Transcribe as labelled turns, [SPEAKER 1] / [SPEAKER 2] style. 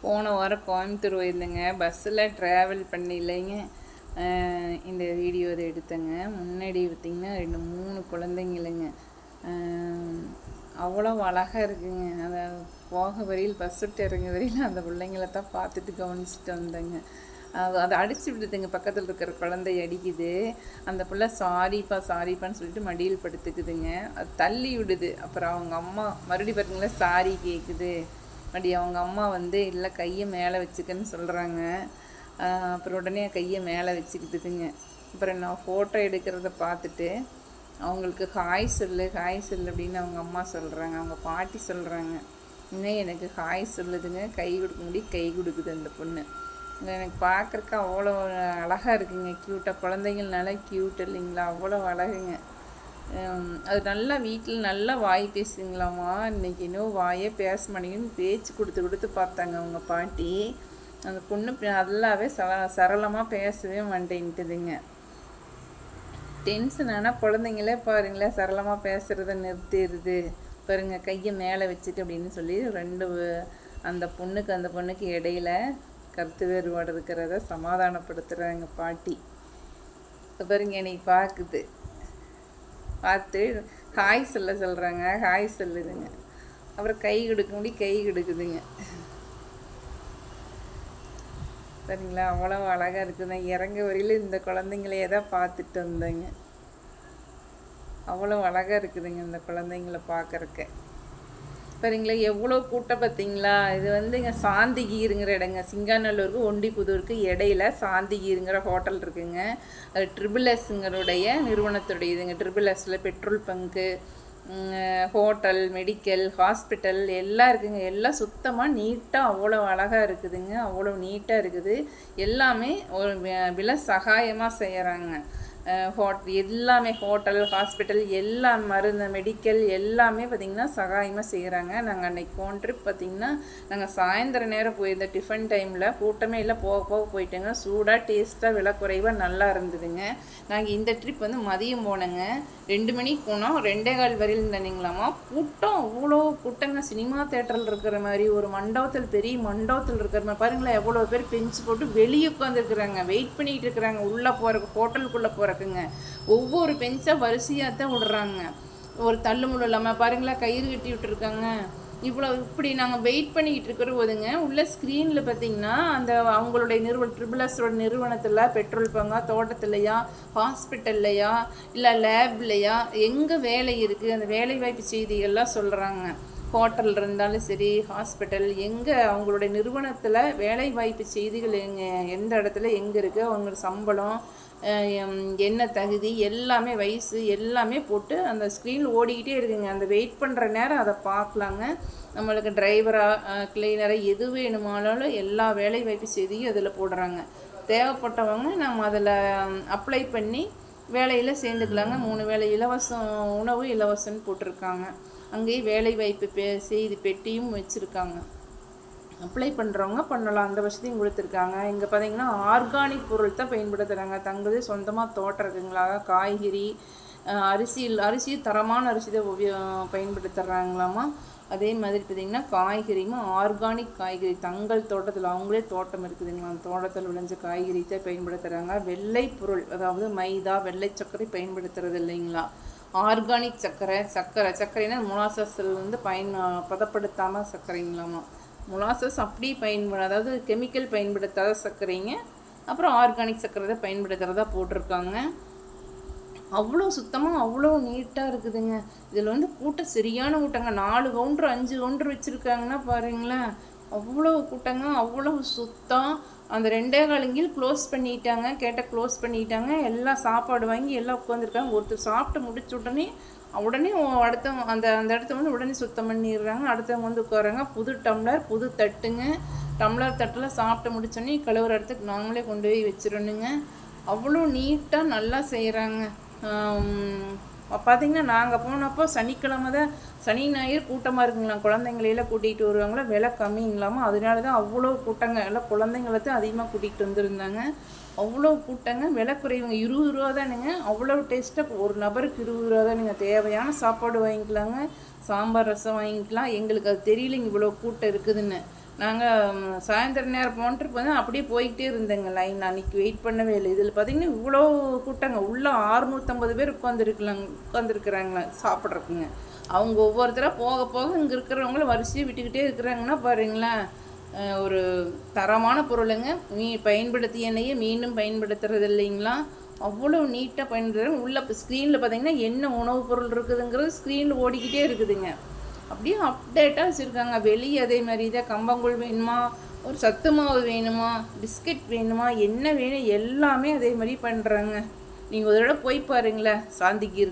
[SPEAKER 1] போன வாரம் கோயம்புத்தூர் போயிருந்தேங்க. பஸ்ஸில் ட்ராவல் பண்ணலைங்க. இந்த வீடியோ இதை எடுத்தேங்க. முன்னாடி பார்த்திங்கன்னா 2-3 குழந்தைங்களுங்க. அவ்வளோ அழகாக இருக்குங்க. அதை போக வரையில் பஸ் விட்டு இறங்க வரையில் அந்த பிள்ளைங்கள தான் பார்த்துட்டு கவனிச்சுட்டு வந்தேங்க. அதை அடிச்சு விடுதுங்க. பக்கத்தில் இருக்கிற குழந்தைய அடிக்குது. அந்த பிள்ளை சாரிப்பான்னு சொல்லிட்டு மடியில் படுத்துக்குதுங்க. அது தள்ளி விடுது. அப்புறம் அவங்க அம்மா மறுபடியும் பார்த்தீங்களா சாரி கேட்குது. அவங்க அம்மா இல்லை கையை மேலே வச்சுக்கன்னு சொல்கிறாங்க. அப்புறம் உடனே கையை மேலே வச்சுக்கிட்டுதுங்க. அப்புறம் நான் ஃபோட்டோ எடுக்கிறத பார்த்துட்டு அவங்களுக்கு ஹாய் சொல்லு அப்படின்னு அவங்க அம்மா சொல்கிறாங்க. அவங்க பாட்டி சொல்கிறாங்க. இன்னும் எனக்கு ஹாய் சொல்லுதுங்க. கை கொடுக்க முடியும், கை கொடுக்குது அந்த பொண்ணு. எனக்கு பார்க்குறக்கு அவ்வளோ அழகாக இருக்குங்க. க்யூட்டாக குழந்தைங்கள்னால க்யூட் இல்லைங்களா? அவ்வளோ அழகுங்க. அது நல்லா வீட்டில் நல்லா வாய் பேசுங்களாம்மா. இன்றைக்கி இன்னும் வாயே பேச மாட்டேங்குன்னு பேச்சு கொடுத்து பார்த்தாங்க அவங்க பாட்டி. அந்த பொண்ணு நல்லாவே சரளமாக பேசவே மாட்டேன்ட்டுதுங்க. டென்ஷன் ஆனால் குழந்தைங்களே பாருங்களேன் சரளமாக பேசுகிறத நிறுத்திடுது பாருங்க. கையை மேலே வச்சுட்டு அப்படின்னு சொல்லி அந்த பொண்ணுக்கு இடையில கருத்து வேறுபாடு இருக்கிறத சமாதானப்படுத்துகிறாங்க பாட்டி. பாருங்க இன்னைக்கு பார்க்குது. பார்த்து ஹாய் சொல்கிறாங்க. ஹாய் சொல்லுதுங்க. அப்புறம் கை கொடுக்குதுங்க. சரிங்களா? அவ்வளோ அழகாக இருக்குதுங்க. இறங்க வரையில் இந்த குழந்தைங்களையே தான் பார்த்துட்டு வந்தேங்க. அவ்வளோ அழகாக இருக்குதுங்க இந்த குழந்தைங்கள பார்க்குறக்க. சரிங்களா? எவ்வளோ கூட்டம் பார்த்தீங்களா? இது இங்கே சாந்திகீருங்கிற இடங்க. சிங்காநல்லூருக்கு ஒண்டிப்புதூருக்கு இடையில சாந்திகீருங்கிற ஹோட்டல் இருக்குங்க. அது ட்ரிபிள்எஸ்ங்கிறோடைய நிறுவனத்துடைய இதுங்க. ட்ரிபிள்எஸில் petrol bunk, hotel, medical, hospital எல்லாம் இருக்குங்க. எல்லாம் சுத்தமாக நீட்டாக அவ்வளோ அழகாக இருக்குதுங்க. அவ்வளோ நீட்டாக இருக்குது. எல்லாமே ஒரு விலை சகாயமாக செய்கிறாங்க. எல்லாமே ஹோட்டல், ஹாஸ்பிட்டல், எல்லா மருந்து, மெடிக்கல் எல்லாமே பார்த்திங்கன்னா சகாயமாக செய்கிறாங்க. நாங்கள் அன்றைக்கி போன ட்ரிப் பார்த்திங்கன்னா நாங்கள் சாயந்தர நேரம் போயிருந்த டிஃபன் டைமில் கூட்டமே இல்லை. போக போயிட்டேங்க. சூடாக டேஸ்ட்டாக விலை குறைவாக நல்லா இருந்ததுங்க. நாங்கள் இந்த ட்ரிப் மதியம் போனோங்க. 2 மணிக்கு போனோம். 2:15 வரையில் இருந்தீங்களாமா. கூட்டம் அவ்வளோ கூட்டங்க. சினிமா தேட்டரில் இருக்கிற மாதிரி ஒரு மண்டபத்தில், பெரிய மண்டபத்தில் இருக்கிற மாதிரி பாருங்களேன். எவ்வளோ பேர் பெஞ்சு போட்டு வெளியே உட்காந்துருக்குறாங்க. வெயிட் பண்ணிகிட்டு இருக்கிறாங்க உள்ளே போகிறக்கு, ஹோட்டலுக்குள்ளே போகிறக்குங்க. ஒவ்வொரு பெஞ்சாக வரிசையாக தான் விடுறாங்க. ஒரு தள்ளுமுள்ள இல்லாமல் பாருங்களேன். கயிறு கட்டி விட்டுருக்காங்க. இப்படி நாங்கள் வெயிட் பண்ணிக்கிட்டு இருக்கிற போதுங்க உள்ள ஸ்க்ரீனில் பார்த்திங்கன்னா அந்த அவங்களுடைய ட்ரிபிள்எஸோட நிறுவனத்தில் பெட்ரோல் பங்கா, தோட்டத்துலையா, ஹாஸ்பிட்டல்லையா, இல்லை லேப்லையா, எங்கே வேலை இருக்குது அந்த வேலை வாய்ப்பு செய்திகள்லாம் சொல்கிறாங்க. ஹோட்டல் இருந்தாலும் சரி, ஹாஸ்பிட்டல், எங்கே அவங்களுடைய நிறுவனத்தில் வேலை வாய்ப்பு செய்திகள் எந்த இடத்துல எங்கே இருக்குது, அவங்க சம்பளம் என்ன தகுதி எல்லாமே, வயசு எல்லாமே போட்டு அந்த ஸ்க்ரீனில் ஓடிக்கிட்டே இருக்குங்க. அந்த வெயிட் பண்ணுற நேரம் அதை பார்க்கலாங்க. நம்மளுக்கு டிரைவராக, கிளீனராக எது வேணுமானாலும் எல்லா வேலை வாய்ப்பு செய்தியும் அதில் போடுறாங்க. தேவைப்பட்டவங்க நம்ம அதில் அப்ளை பண்ணி வேலையில் சேர்ந்துக்கலாங்க. 3 வேளை இலவசம் உணவு இலவசம்னு போட்டிருக்காங்க. அங்கேயே வேலை வாய்ப்பு செய்தி பெட்டியும் வச்சுருக்காங்க. அப்ளை பண்ணுறவங்க பண்ணலாம். அந்த வசதியும் கொடுத்துருக்காங்க. இங்கே பார்த்தீங்கன்னா ஆர்கானிக் பொருள் தான் பயன்படுத்துகிறாங்க. தங்களது சொந்தமாக தோட்டம் இருக்குங்களா, காய்கறி, அரிசி தரமான அரிசி தான் பயன்படுத்துகிறாங்களாமா. அதே மாதிரி பார்த்திங்கன்னா காய்கறியும் ஆர்கானிக் காய்கறி தங்கள் தோட்டத்தில், அவங்களே தோட்டம் இருக்குதுங்களா, அந்த தோட்டத்தில் விளைஞ்ச காய்கறி தான் பயன்படுத்துகிறாங்க. வெள்ளை பொருள், அதாவது மைதா, வெள்ளை சர்க்கரை பயன்படுத்துறது இல்லைங்களா. ஆர்கானிக் சர்க்கரைனா மொலாசஸ் பதப்படுத்தாமல் சர்க்கரைங்களாமா. மொலாசஸ் அப்படி அதாவது கெமிக்கல் பயன்படுத்தாத சர்க்கரைங்க. அப்புறம் ஆர்கானிக் சர்க்கரை தான் பயன்படுத்துகிறதா போட்டிருக்காங்க. அவ்வளோ சுத்தமாக அவ்வளோ நீட்டாக இருக்குதுங்க. இதில் கூட்டம் சரியான கூட்டங்க. 4 கவுண்டர் 5 கவுண்டர் வச்சுருக்காங்கன்னா பாருங்களேன். அவ்வளோ கூட்டங்க, அவ்வளோ சுத்தம். அந்த 2:15 க்ளோஸ் பண்ணிட்டாங்க. க்ளோஸ் பண்ணிட்டாங்க. எல்லாம் சாப்பாடு வாங்கி எல்லாம் உட்காந்துருக்காங்க. ஒருத்தர் சாப்பிட்டு முடிச்ச உடனே அடுத்தவங்க அந்த இடத்த உடனே சுத்தம் பண்ணிடுறாங்க. அடுத்தவங்க உட்காராங்க. புது டம்ளர், புது தட்டுங்க. டம்ளர் தட்டில் சாப்பிட்டு முடிச்சோடனே கழுவுற இடத்துக்கு நாங்களே கொண்டு போய் வச்சிடணுங்க. அவ்வளோ நீட்டாக நல்லா செய்கிறாங்க. பார்த்திங்கன்னா நாங்கள் போனப்போ சனிக்கிழமை தான், சனி ஞாயிறு கூட்டமாக இருக்குங்களா. குழந்தைங்களையெல்லாம் கூட்டிகிட்டு வருவாங்களா. விலை கம்மிங்களாமல். அதனால தான் அவ்வளோ கூட்டங்க. எல்லாம் குழந்தைங்கள தான் அதிகமாக கூட்டிகிட்டு வந்துருந்தாங்க. அவ்வளோ கூட்டங்க. விலை குறைவுங்க. 20 ரூபா தானுங்க. அவ்வளோ டேஸ்ட்டாக ஒரு நபருக்கு 20 ரூபா தான். நீங்கள் தேவையான சாப்பாடு வாங்கிக்கலாங்க. சாம்பார், ரசம் வாங்கிக்கலாம். எங்களுக்கு அது தெரியலைங்க இவ்வளோ கூட்டம் இருக்குதுன்னு. நாங்கள் சாயந்தரம் நேரம் போன்ட்டு போனால் அப்படியே போய்கிட்டே இருந்தேங்க லைன். அன்றைக்கி வெயிட் பண்ணவே இல்லை. இதில் பார்த்தீங்கன்னா இவ்வளோ கூட்டங்க, உள்ளே 650 பேர் உட்காந்துருக்குறாங்களா சாப்பிட்றதுக்குங்க. அவங்க ஒவ்வொருத்தராக போக போக இங்கே இருக்கிறவங்களும் வரிசையை விட்டுக்கிட்டே இருக்கிறாங்கன்னா பாருங்களேன். ஒரு தரமான பொருளுங்க. பயன்படுத்திய எண்ணெயை மீண்டும் பயன்படுத்துறது இல்லைங்களா, அவ்வளோ நீட்டாக பயன்படுத்துகிறாங்க. உள்ள இப்போ ஸ்க்ரீனில் பார்த்தீங்கன்னா என்ன உணவுப் பொருள் இருக்குதுங்கிறது ஸ்க்ரீனில் ஓடிக்கிட்டே இருக்குதுங்க. அப்படியே அப்டேட்டாக வச்சுருக்காங்க. வெளியே அதே மாதிரி தான் கம்பங்கூழ் வேணுமா, ஒரு சத்து மாவு வேணுமா, பிஸ்கட் வேணுமா, என்ன வேணும் எல்லாமே அதே மாதிரி பண்ணுறாங்க. நீங்கள் ஒரு தடவை போய் பாருங்களேன் சாந்திக்கு இருக்கு.